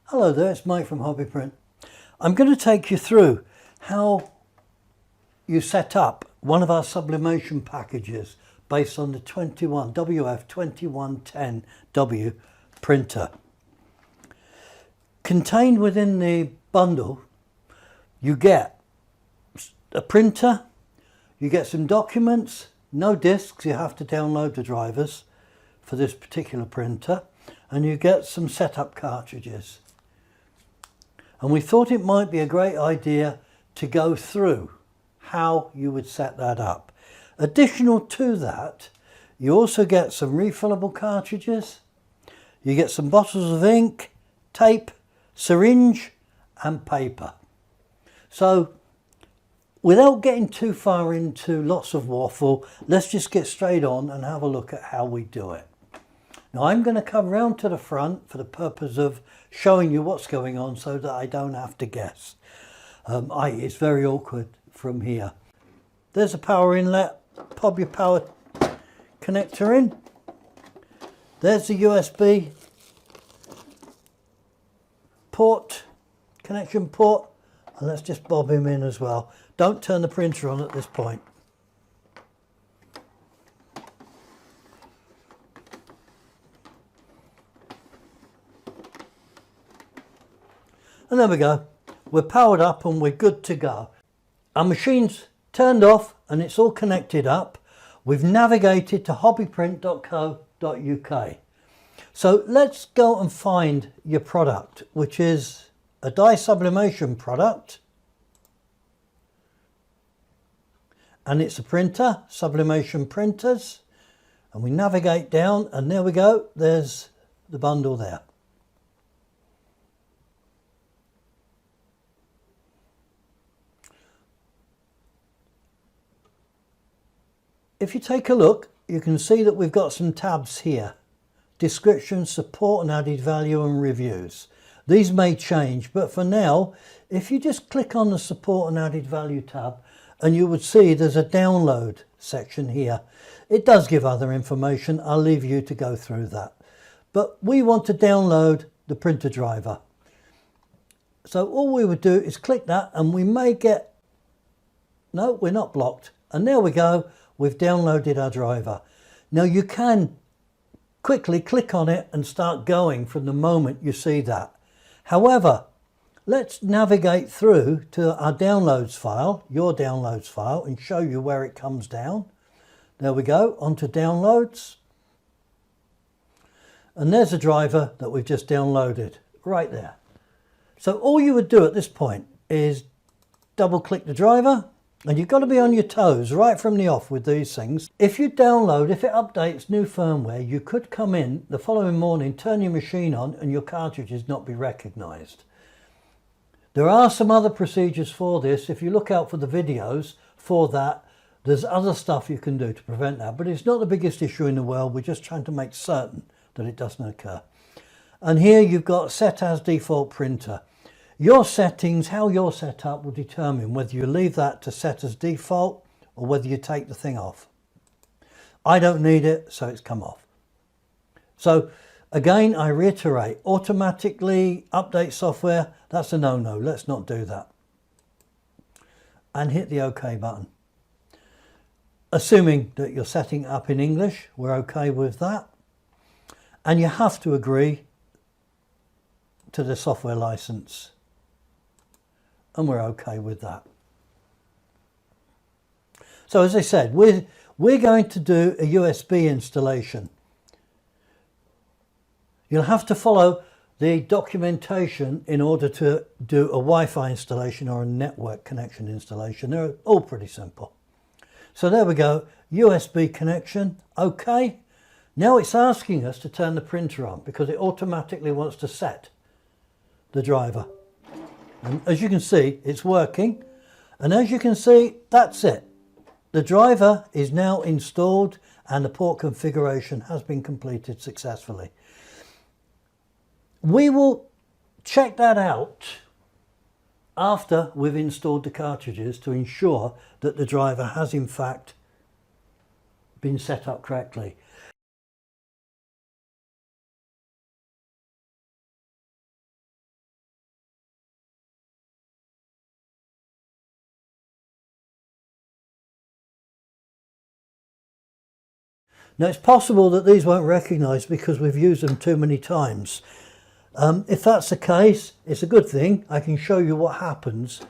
Hello there, it's Mike from HobbyPrint. I'm going to take you through how you set up one of our sublimation packages based on the WF2110W printer. Contained within the bundle, you get a printer, you get some documents, no discs, you have to download the drivers for this particular printer, and you get some setup cartridges. And we thought it might be a great idea to go through how you would set that up. Additional to that, you also get some refillable cartridges, you get some bottles of ink, tape, syringe and paper. So without getting too far into lots of waffle, let's just get straight on and have a look at how we do it. Now I'm going to come round to the front for the purpose of showing you what's going on so that I don't have to guess. It's very awkward from here. There's a power inlet, pop your power connector in. There's the USB port, connection port, and let's just bob him in as well. Don't turn the printer on at this point. And there we go, we're powered up and we're good to go. Our machine's turned off and it's all connected up. We've navigated to hobbyprint.co.uk. So let's go and find your product, which is a dye sublimation product. And it's a printer, Sublimation printers. And we navigate down and there we go, there's the bundle there. If you take a look, you can see that we've got some tabs here. Description, support and added value and reviews. These may change, but for now, if you just click on the support and added value tab, and you would see there's a download section here. It does give other information. I'll leave you to go through that. But we want to download the printer driver. So all we would do is click that and we may get, no, we're not blocked. And there we go. We've downloaded our driver. Now you can quickly click on it and start going from the moment you see that. However, let's navigate through to our downloads file, your downloads file, and show you where it comes down. There we go, onto downloads. And there's a driver that we've just downloaded right there. So all you would do at this point is double click the driver. And you've got to be on your toes right from the off with these things. If you download, if it updates new firmware, you could come in the following morning, turn your machine on and your cartridges not be recognized. There are some other procedures for this. If you look out for the videos for that, there's other stuff you can do to prevent that, but it's not the biggest issue in the world. We're just trying to make certain that it doesn't occur. And here you've got set as default printer. Your settings, how you're set up, will determine whether you leave that to set as default or whether you take the thing off. I don't need it, so it's come off. So again, I reiterate, automatically update software, that's a no-no. Let's not do that. And hit the OK button. Assuming that you're setting up in English, we're OK with that. And you have to agree to the software license. And we're okay with that. So as I said, we're going to do a USB installation. You'll have to follow the documentation in order to do a Wi-Fi installation or a network connection installation. They're all pretty simple. So there we go, USB connection, okay. Now it's asking us to turn the printer on because it automatically wants to set the driver. And as you can see, it's working. And as you can see, that's it. The driver is now installed and the port configuration has been completed successfully. We will check that out after we've installed the cartridges to ensure that the driver has in fact been set up correctly. Now it's possible that these won't recognise because we've used them too many times. If that's the case, it's a good thing. I can show you what happens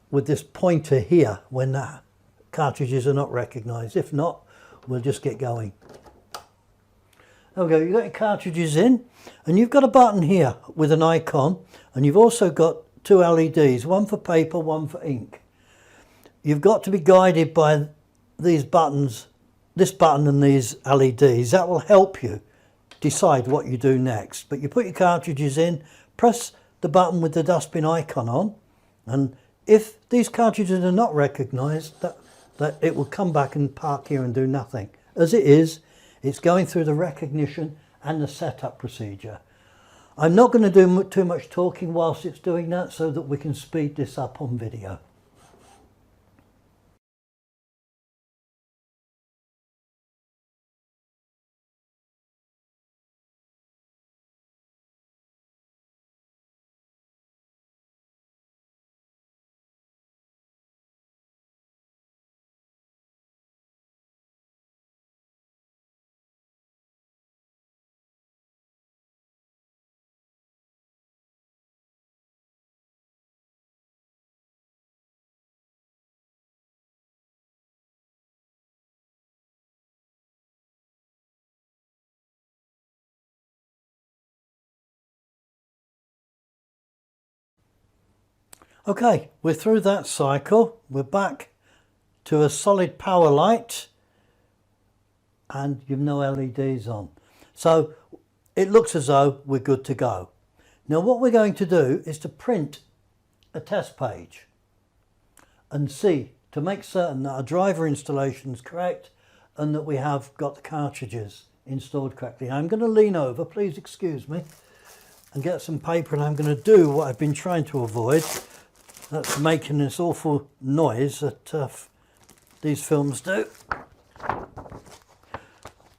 with this pointer here when the cartridges are not recognised. If not, we'll just get going. Okay, you've got your cartridges in, and you've got a button here with an icon, and you've also got two LEDs, one for paper, one for ink. You've got to be guided by these buttons, this button and these LEDs. That will help you decide what you do next. But you put your cartridges in, press the button with the dustbin icon on, and if these cartridges are not recognised, that it will come back and park here and do nothing. As it is, it's going through the recognition and the setup procedure. I'm not going to do too much talking whilst it's doing that so that we can speed this up on video. Okay, we're through that cycle. We're back to a solid power light and you've no LEDs on. So it looks as though we're good to go. Now what we're going to do is to print a test page and see to make certain that our driver installation is correct and that we have got the cartridges installed correctly. I'm going to lean over, please excuse me, and get some paper, and I'm going to do what I've been trying to avoid. That's making this awful noise that these films do.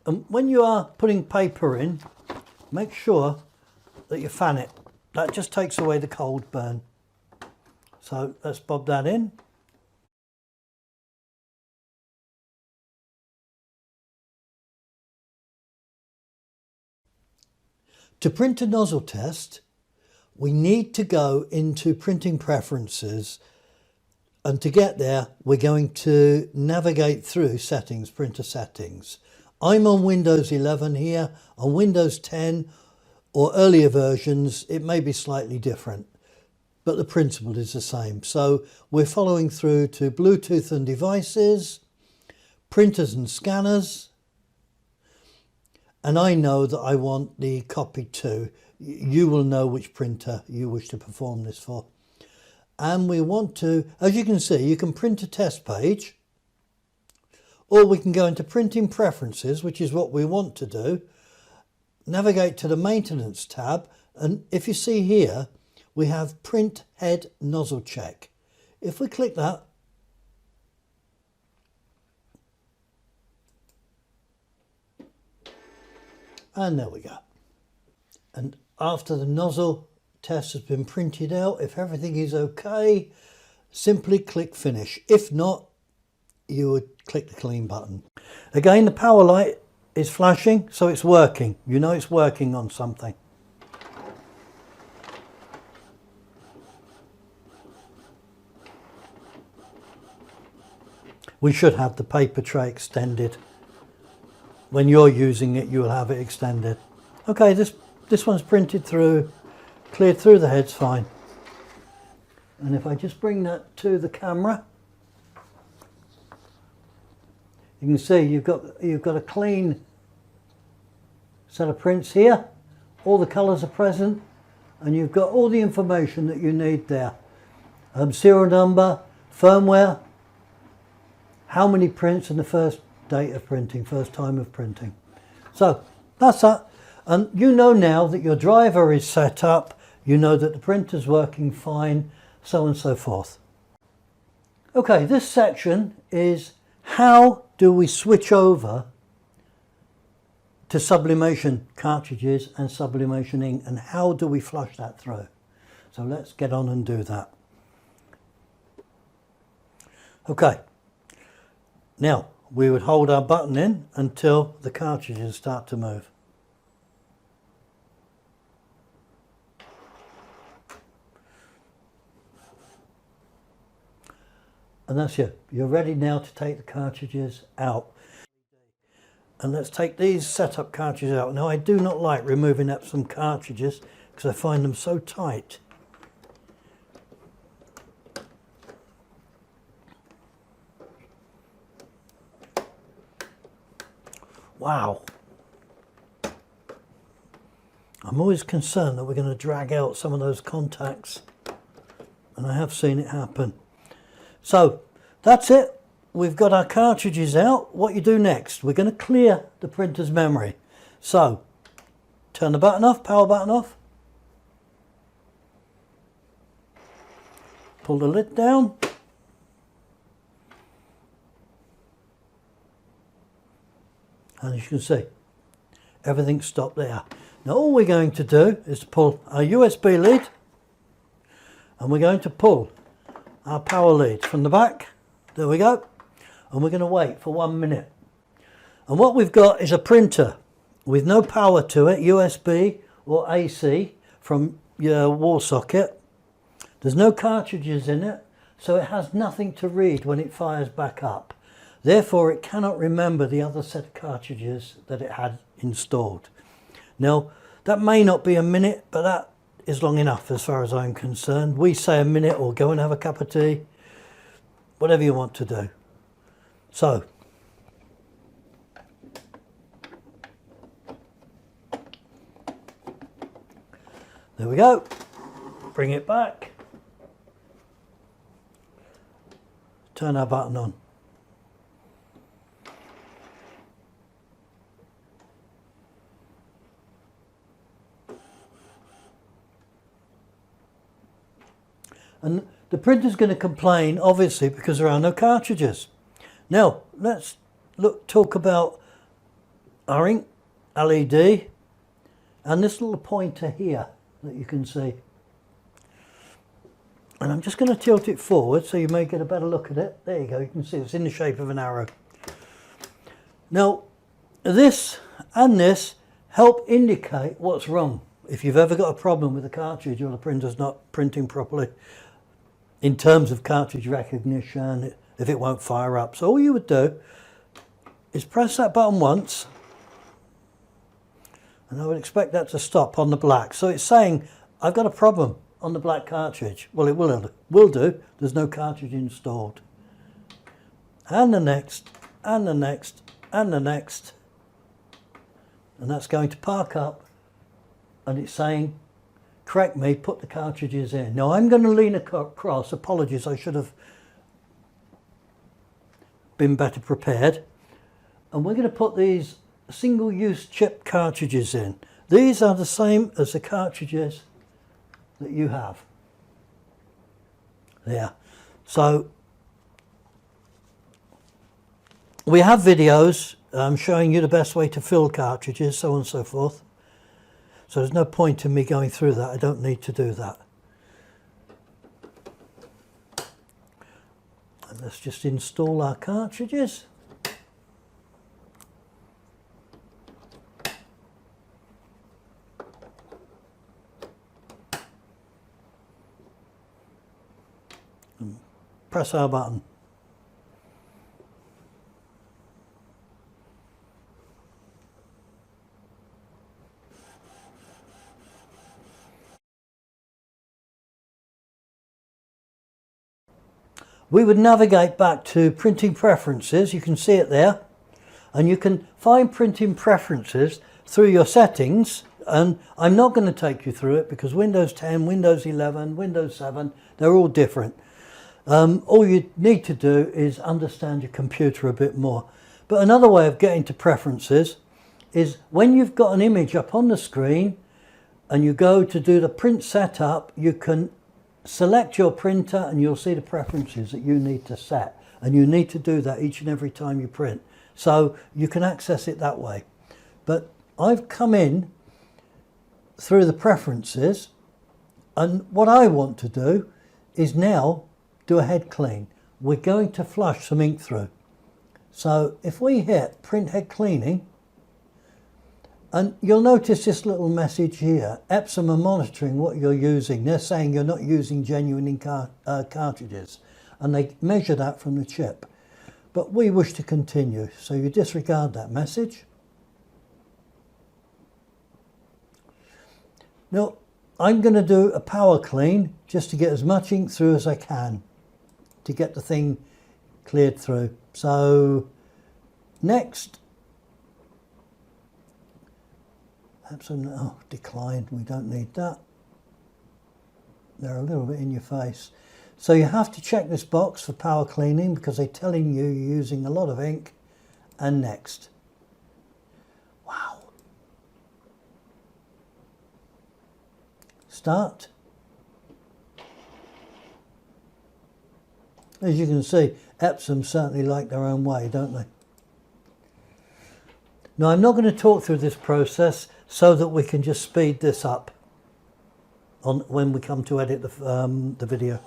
And when you are putting paper in, make sure that you fan it. That just takes away the cold burn. So let's bob that in. To print a nozzle test, we need to go into printing preferences, and to get there we're going to navigate through settings, printer settings. I'm on Windows 11 here. On Windows 10 or earlier versions it may be slightly different, but the principle is the same. So we're following through to Bluetooth and devices, printers and scanners, and I know that I want the copy to. You will know which printer you wish to perform this for. And we want to, as you can see, you can print a test page, or we can go into printing preferences, which is what we want to do, navigate to the maintenance tab, and if you see here, we have Printhead Nozzle Check. If we click that, and there we go. And after the nozzle test has been printed out, if everything is okay, simply click finish. If not, you would click the clean button. Again, the power light is flashing, so it's working. You know it's working on something. We should have the paper tray extended. When you're using it, you'll have it extended. Okay, this one's printed through, cleared through the head's fine. And if I just bring that to the camera, you can see you've got a clean set of prints here. All the colours are present, and you've got all the information that you need there. Serial number, firmware, how many prints, and the first date of printing, first time of printing. So that's that. And you know now that your driver is set up, you know that the printer's working fine, so on and so forth. Okay, this section is how do we switch over to sublimation cartridges and sublimation ink, and how do we flush that through? So let's get on and do that. Okay, now we would hold our button in until the cartridges start to move. And that's it. You're ready now to take the cartridges out. And let's take these setup cartridges out. Now, I do not like removing Epsom cartridges because I find them so tight. Wow. I'm always concerned that we're going to drag out some of those contacts. And I have seen it happen. So that's it. We've got our cartridges out. What you do next? We're going to clear the printer's memory. So turn the button off, power button off. Pull the lid down. And as you can see, everything's stopped there. Now all we're going to do is pull our USB lead, and we're going to pull our power lead from the back. There we go. And we're going to wait for 1 minute. And what we've got is a printer with no power to it, USB or AC from your wall socket. There's no cartridges in it, so it has nothing to read when it fires back up. Therefore, it cannot remember the other set of cartridges that it had installed. Now, that may not be a minute, but that is long enough as far as I'm concerned. We say a minute, or go and have a cup of tea, whatever you want to do. So, there we go. Bring it back. Turn our button on. And the printer's going to complain, obviously, because there are no cartridges. Now, let's talk about our ink LED and this little pointer here that you can see. And I'm just going to tilt it forward so you may get a better look at it. There you go, you can see it's in the shape of an arrow. Now, this and this help indicate what's wrong. If you've ever got a problem with a cartridge or the printer's not printing properly, in terms of cartridge recognition, if it won't fire up. So all you would do is press that button once, and I would expect that to stop on the black. So it's saying, I've got a problem on the black cartridge. Well, it will do. There's no cartridge installed. And the next, and the next, and the next. And that's going to park up, and it's saying, correct me, put the cartridges in. Now I'm going to lean across. Apologies, I should have been better prepared. And we're going to put these single-use chip cartridges in. These are the same as the cartridges that you have. There. So we have videos showing you the best way to fill cartridges, so on and so forth. So there's no point in me going through that. I don't need to do that. And let's just install our cartridges. And press our button. We would navigate back to printing preferences. You can see it there, and you can find printing preferences through your settings, and I'm not going to take you through it because Windows 10, Windows 11, Windows 7, they're all different. All you need to do is understand your computer a bit more. But another way of getting to preferences is when you've got an image up on the screen and you go to do the print setup, you can select your printer and you'll see the preferences that you need to set, and you need to do that each and every time you print, so you can access it that way. But I've come in through the preferences, and what I want to do is now do a head clean. We're going to flush some ink through. So if we hit Printhead cleaning, and you'll notice this little message here, Epson are monitoring what you're using. They're saying you're not using genuine ink cartridges, and they measure that from the chip. But we wish to continue, so you disregard that message. Now, I'm going to do a power clean just to get as much ink through as I can to get the thing cleared through. So next, declined, we don't need that. They're a little bit in your face. So you have to check this box for power cleaning because they're telling you you're using a lot of ink. And next. Wow. Start. As you can see, Epson certainly like their own way, don't they? Now I'm not going to talk through this process so that we can just speed this up on when we come to edit the video.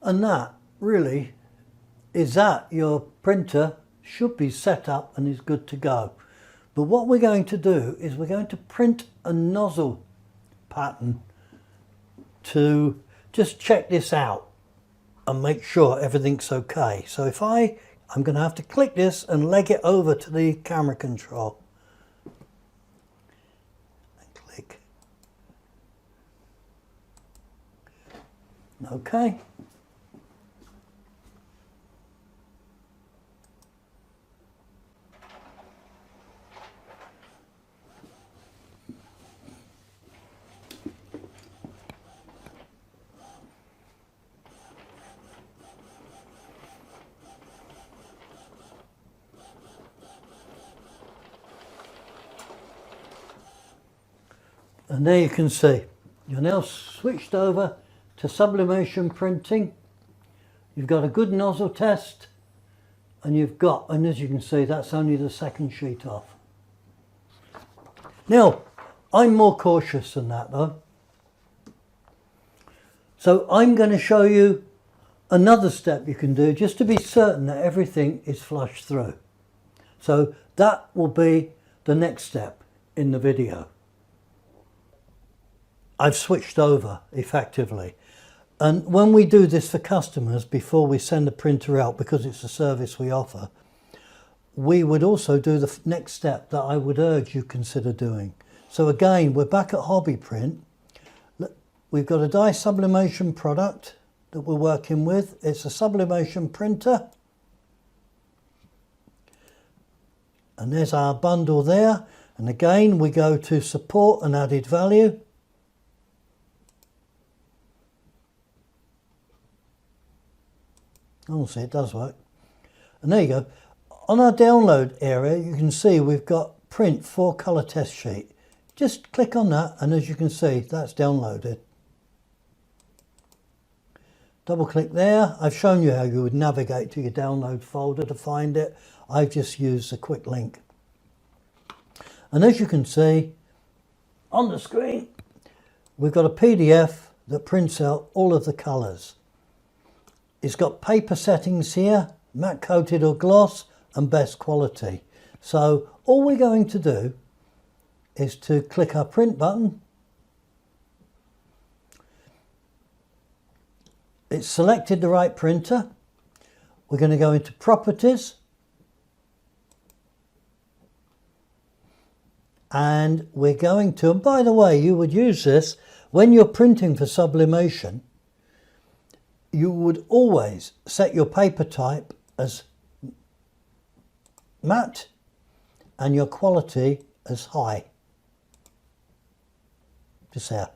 And that really is that your printer should be set up and is good to go. But what we're going to do is we're going to print a nozzle pattern to just check this out and make sure everything's okay. So if I'm going to have to click this and leg it over to the camera control. And click. Okay. And there you can see, you're now switched over to sublimation printing. You've got a good nozzle test, and as you can see, that's only the second sheet off. Now, I'm more cautious than that though. So I'm going to show you another step you can do just to be certain that everything is flushed through. So that will be the next step in the video. I've switched over effectively, and when we do this for customers before we send the printer out, because it's a service we offer, we would also do the next step that I would urge you consider doing. So again, we're back at HobbyPrint. We've got a dye sublimation product that we're working with. It's a sublimation printer, and there's our bundle there. And again, we go to support and added value. Honestly, it does work. And there you go. On our download area, you can see we've got print 4-color test sheet. Just click on that, and as you can see, that's downloaded. Double click there. I've shown you how you would navigate to your download folder to find it. I've just used a quick link. And as you can see on the screen, we've got a PDF that prints out all of the colors. It's got paper settings here, matte coated or gloss, and best quality. So all we're going to do is to click our print button. It's selected the right printer. We're going to go into properties. And we're going to, and by the way, you would use this when you're printing for sublimation. You would always set your paper type as matte and your quality as high. Just there.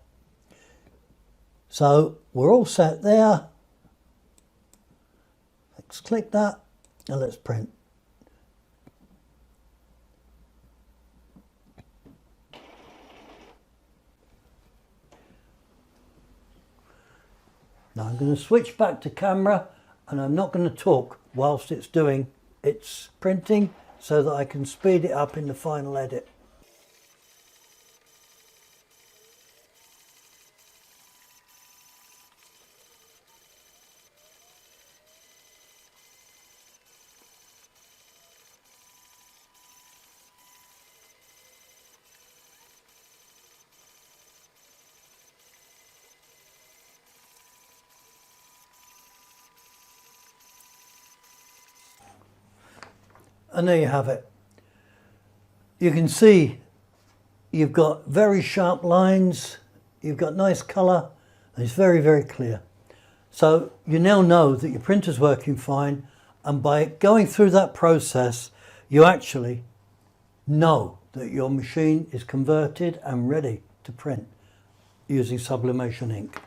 So we're all set there. Let's click that and let's print. going to switch back to camera, and I'm not going to talk whilst it's doing its printing so that I can speed it up in the final edit. And there you have it. You can see you've got very sharp lines, you've got nice colour, and it's very, very clear. So you now know that your printer's working fine, and by going through that process, you actually know that your machine is converted and ready to print using sublimation ink.